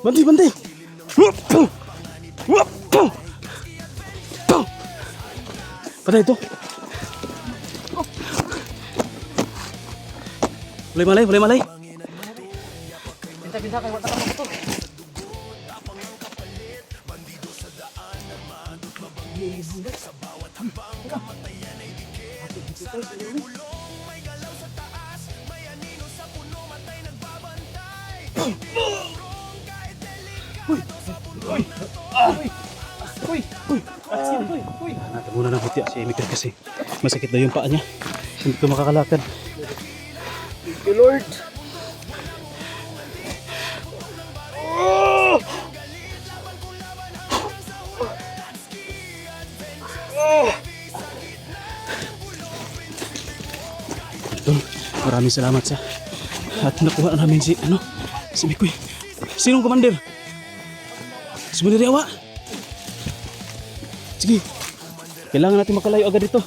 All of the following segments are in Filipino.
Banting, banting. Patay ito. Boleh malay, boleh malay. Pinta-pinta kayo wala ka maputol. Natin muna ng buti si Emika kasi masakit na yung paa niya. Hindi ko makakalakad. Thank you, Lord. Tol, maraming salamat sa at nakuha na namin si Mikoy. Sinong komander? Si Maniriawa. Sige, kailangan natin makalayo agad dito.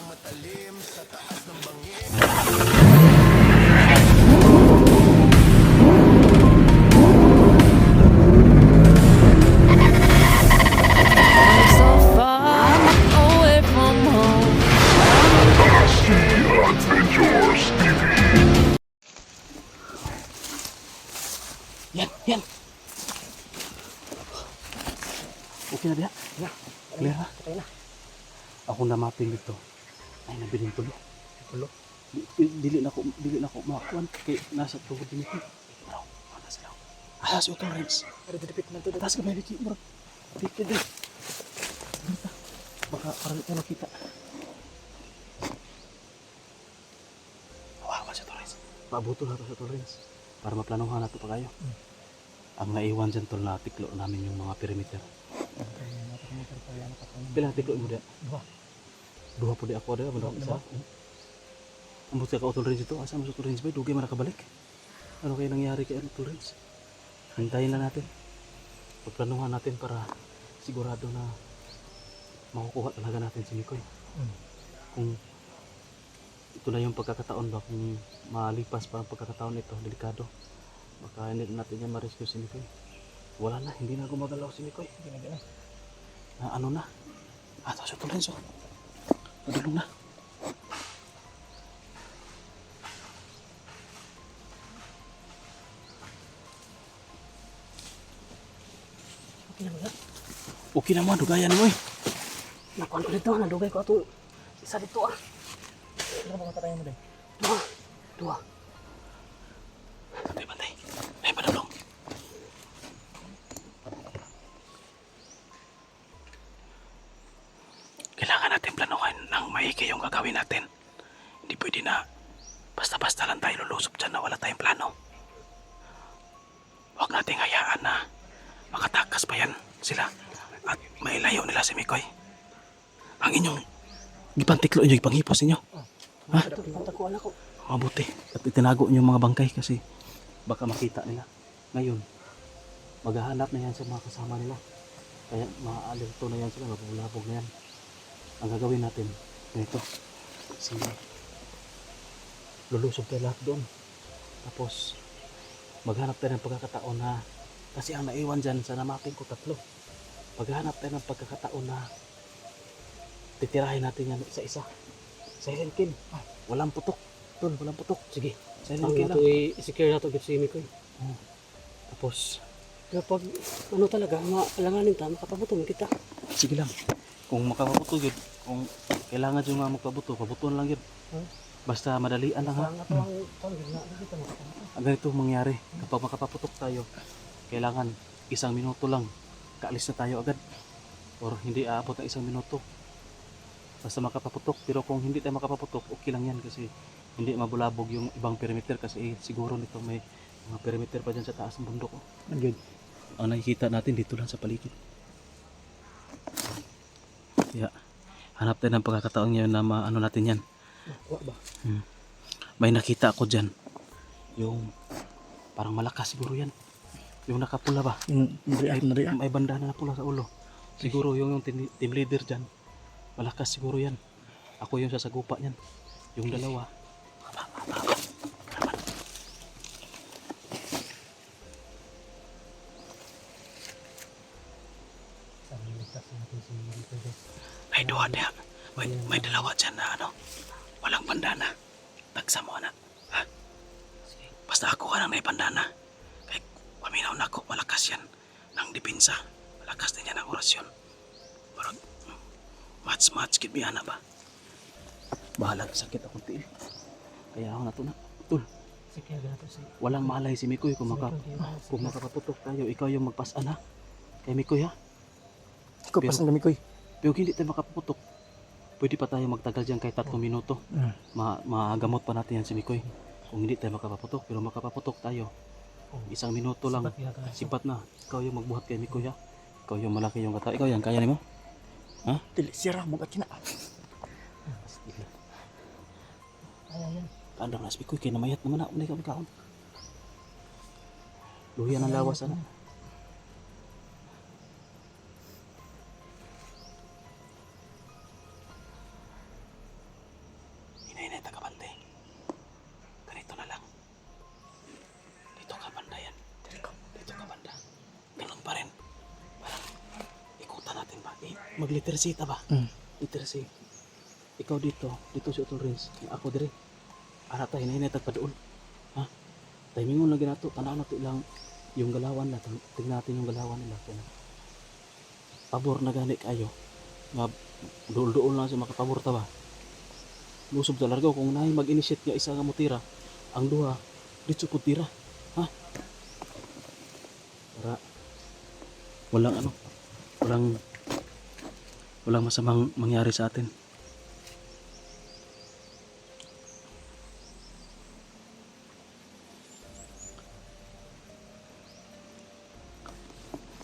So far away from home. Yan. Okay na diya? Clear na? Okay na. Ako na mapping dito. Ay, nabiling tulo. Tulo? Dili na ko makakuan kay nasa tubod din ito. Bro, ano sila? Ah, si Torrens. Pero didipit na ito. Taas ka may biki, bro. Biki din. Baka parang ito nakita. Hawakan si Torrens. Paabutol na ito sa Torrens. Para maplanuhan na ito pa kayo. Ang naiwan dyan tol na tiklo namin yung mga perimeter. Bilang tiklo mo dia? Dua po di ako ada. Isa. Ang buti ka Torrens ito. Asa mo sa Torrens ba? Dugay man nakabalik. Ano kaya nangyari kay Torrens? Hintayin na natin. Pagplanuhan natin para sigurado na makukuha talaga natin si Mikoy. Kung ito na yung pagkakataon ba, kung malipas pa ang pagkakataon ito, delikado. Baka hindi natin yan ma-rescue si Mikoy. Wala na, hindi na gumagalaw si Mikoy. Ano na? Ito siya Torrens. Padulong na. Okay na mo, dugayan mo eh. Nakuhan ko dito. Nadugay ko itong isa dito ah. Ano ba matatayin mo din? Dua. Bantay. Ay, padulong. Kailangan natin planuhin ng maigi yung gagawin natin. Hindi pwede na basta-basta lang tayo lulusob dyan na wala tayong plano. Huwag nating hayaan na makatakas pa yan sila at mailayo nila si Mikoy. Ang inyong gipantiklo inyo, ipanghipos ninyo. Ha? Pagtakuan ako. Mabuti. At itinago niyo mga bangkay kasi baka makita nila. Ngayon, maghahanap na yan sa mga kasama nila. Kaya maalerto na yan sila, mapulabog na yan. Ang gagawin natin, ganito. Lulusob tayo lahat doon. Tapos, maghanap tayo ng pagkakataon na, kasi ang naiwan dyan sa namapin ko 3. Maghanap tayo ng pagkakataon na titirahin natin yan isa-isa. Silent kill. Walang putok. Tol, walang putok. Sige, silent kill lang. I-secure na ito si Mikoy. Tapos, Pero pag ano talaga, kailanganin ta, makapabutong kita. sige lang. Kung makapabuto yun, kung kailangan yung mga magpabuto, pabutuan lang yun. Basta madalian lang ha. Ang ganito mangyari, kapag makapaputok tayo, kailangan 1 minuto lang, kaalis na tayo agad. Or hindi aabot ng 1 minuto. Basta makapaputok, pero kung hindi tayo makapaputok, okay lang yan kasi hindi mabulabog yung ibang perimeter kasi siguro nito may mga perimeter pa dyan sa taas ng bundok. Good. Ang nakikita natin dito lang sa paligid. Kaya hanap tayo ng pagkakataon ngayon na maano natin yan. Ba? May nakita ako dyan. Yung parang malakas siguro yan. Yung nakapula ba? Yung nariya. May bandana na pula sa ulo. Siguro yung team leader dyan. Malakas siguro yan. Ako yung sasagupa niyan. Yung dalawa. May duha niya. May dalawa dyan na ano. Walang bandana. Tagsa mo na. Ha? Basta ako ka nang may bandana. Kaya paminaw na ako. Malakas yan. Nang dipinsa. Malakas din yan ang orasyon. Parang match kit mi ana ba? Bahala sakit akong tiil. Kaya ako na to na. Tul. Sige, gato si. Walang malay si Mikoy kung makapaputok tayo. Ikaw yung magpasan ha. Kay Mikoy ha. Ikaw pasan kami koy. Pero hindi tayo makapaputok. Pwede pa tayo magtagal dyan kahit 3 minuto. Magamot pa natin yan si Mikoy. Kung hindi tayo makapaputok. Pero makapaputok tayo. 1 minuto lang. Sipat na. Ikaw yung magbuhat kay Mikoy ha. Ikaw yung malaki yung kata. Ikaw yan. Kaya ni mo? Ha? Dili sira mo kina. Ay, yan. Kaandang nas Mikoy. Kaya namayat naman ako. Hindi ka kaon. Luhiyan ang lawas ano. Inay tagabante. Ganito na lang. Dito ka banda yan. Dito ka banda. Ganun pa rin. Parang ikutan natin ba? Mag-literacy ba? Literacy. Ikaw dito si Utol Renz. Ako dire. Ara tayo na inay tagpadoon. Ha? Timingon lagi nato. Tanaw nato lang yung galawan na. Tingnan natin yung galawan nila. Kaya pabor na gani kayo. Nga dool-dool lang sa makapabor ta ba? Lusob sa largaw kung naay mag-initiate nga isa nga mutira, ang duha ditso pud tira. Ha? Para walang masamang mangyari sa atin.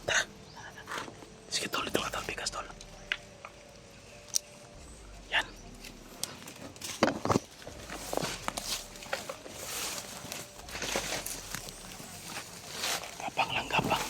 Tara. Sige tol, ito ka tol, bigas tol. Yan. Gapang lang, gapang.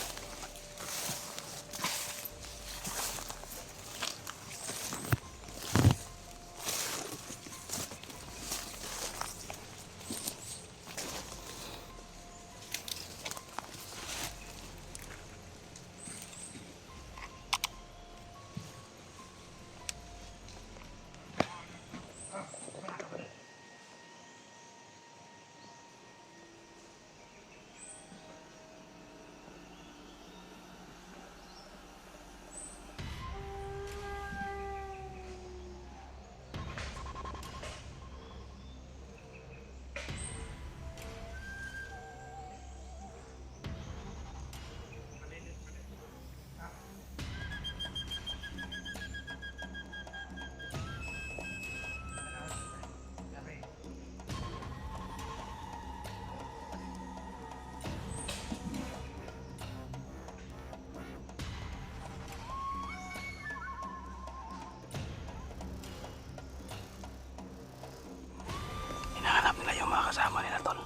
Hinahanap nila yung mga kasama nila tol.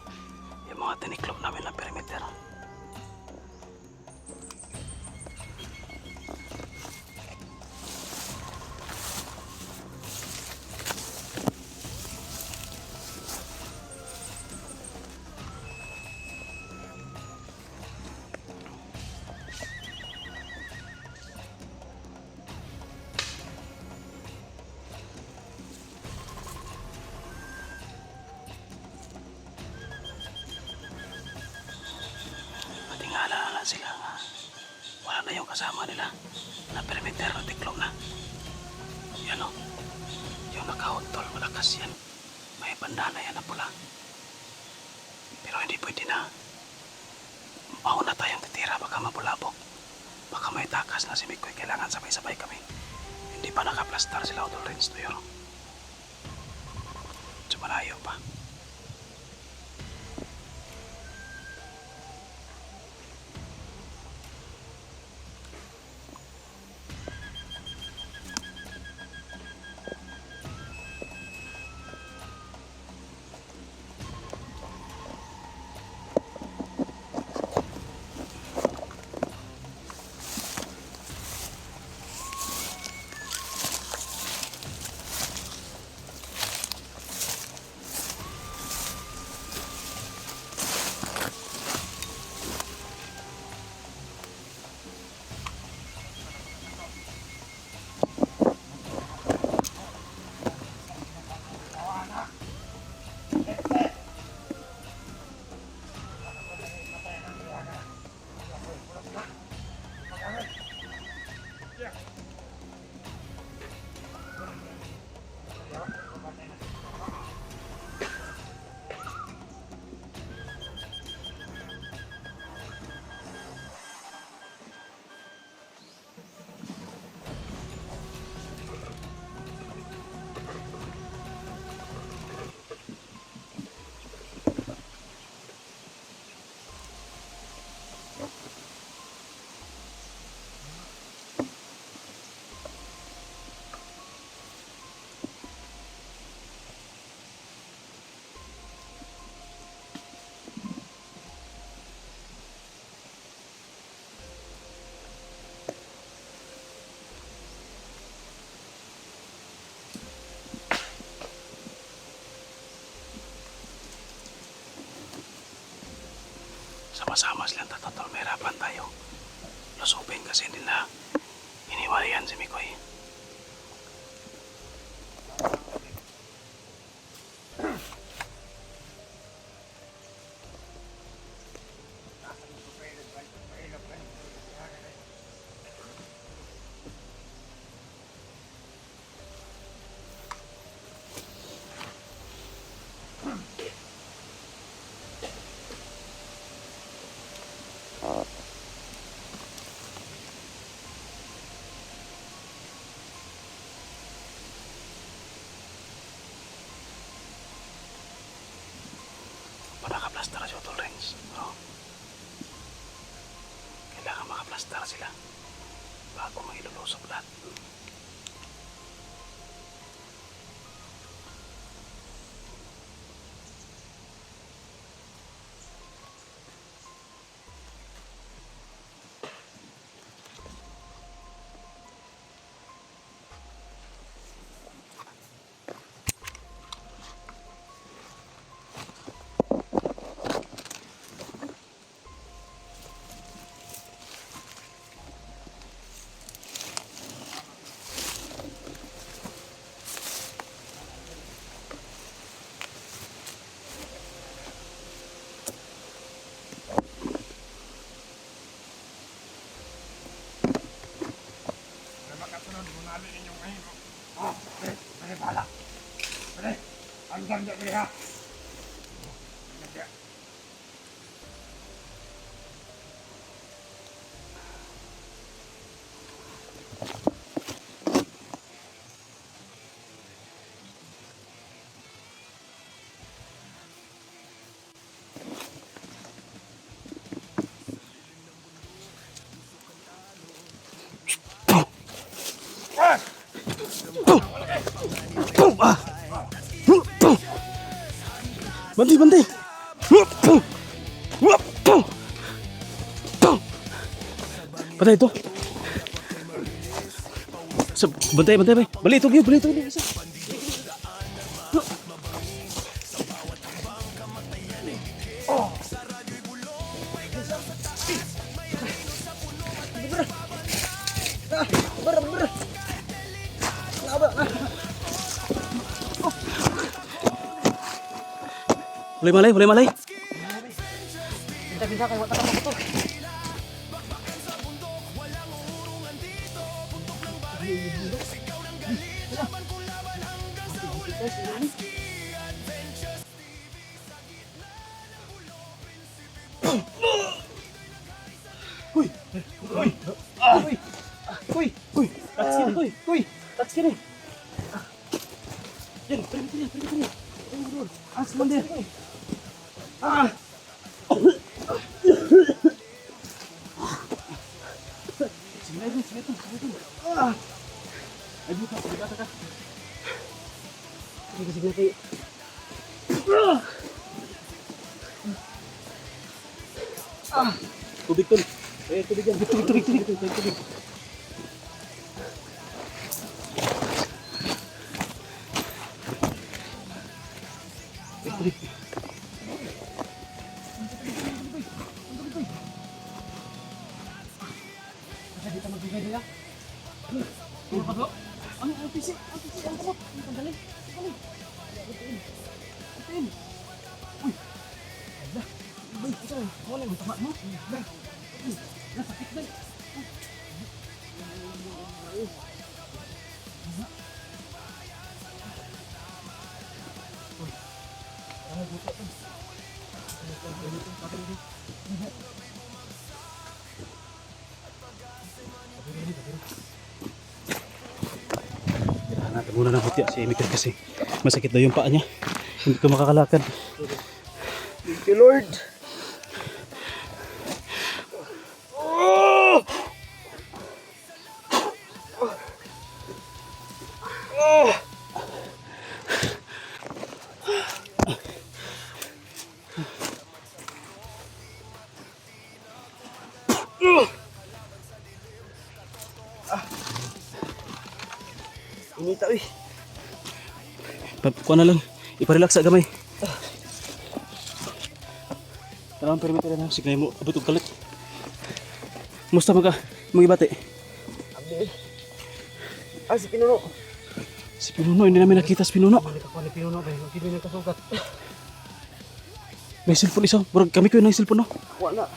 Yung mga tiniklop namin na perimeter. Patingala na lang sila nga wala na yung kasama nila na perimeter na tiklop na. Yan o. Yung nakahot tol, malakas yan. May bandana yan na pula. Pero hindi pwede na. Mauna tayong titira, baka mabulabog. Baka may takas na si Mikoy, kailangan sabay-sabay kami. Hindi pa nakaplastar sila Utol Renz to yun. So malayo pa. sama-sama silang tatotol, mahirapan tayo. Lusupin kasi nila. Iniwalayan si Mikoy. Nakaplastar si Utol Renz. Oh. Kailangan makaplastar sila bago mailulusog lahat. Bantai, bantai. Patay ito. Bantai, bantai, bay. Balik ito, Gio. Balik ito. Boleh malay, boleh malay. Bisa kayak watak apa tuh? Tak sini. Jen, pergi. Asman dia. Sige. Tubig tol. Tubig yan. Tubig. Dito magbigay nila. Ano pa to? Ang PC, ang kamot. Ang galing. Atin. Uy. Ala. Uy, ito. Wala mo tama mo. Nasakit na. Natin muna ng hutya si Mikoy kasi masakit daw yung paa niya. Hindi ko makakalakad. Thank you, Lord. Inita, uy. Kuha na lang. Iparelax sa gamay. Wala ang perimeter na. Sige mo, abot og kalit. Musta man ka? Mga ibate. Abdi. Ah, si Pinuno. Si Pinuno, hindi namin nakita si Pinuno. Balik ako ni Pinuno ba? Hindi na kasugat. May cellphone isa. Burag kami ko yun ng cellphone no. Wala.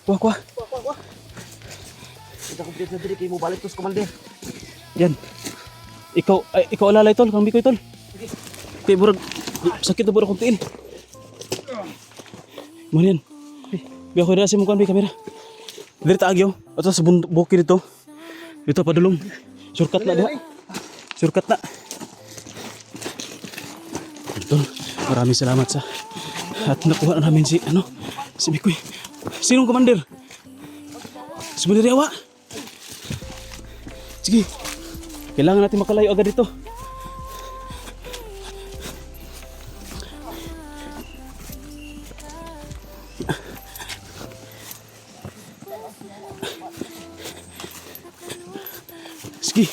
Kuha, kuha. Wah. Kita ko na diri kay mo balik tos komandir. Yan. Ikaw alalay tol, kami ko tol. Kay burag sakit na burag kong tiin. Mo yan. Biya ko na si mukhaan may kamera. Diri ta agyo. Ato sa bukid dito. Dito padulong. Shortcut na diha. Shortcut na. Tol, maraming salamat sa at nakuha na namin si Bikoy. Sinong komandir? Si Maniriawa. Sige. Kailangan natin makalayo agad dito. Sige.